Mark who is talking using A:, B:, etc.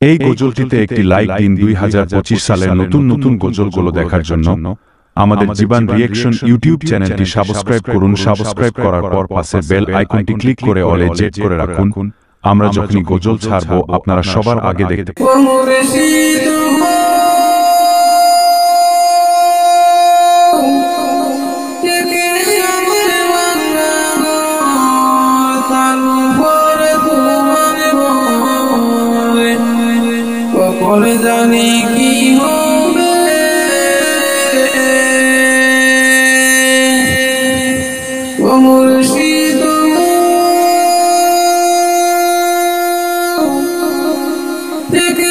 A: এই গজলটিতে একটি লাইক দিন। 2025 সালের নতুন নতুন গজলগুলো দেখার জন্য আমাদের জীবন রিঅ্যাকশন ইউটিউব চ্যানেলটি সাবস্ক্রাইব করুন। সাবস্ক্রাইব করার পর পাশের বেল আইকনটি ক্লিক করে অলে জেট করে রাখুন। আমরা যখনই গজল ছাড়বো আপনারা সবার আগে দেখতে
B: জানি কি হবে ও মুর্শিদ থেকে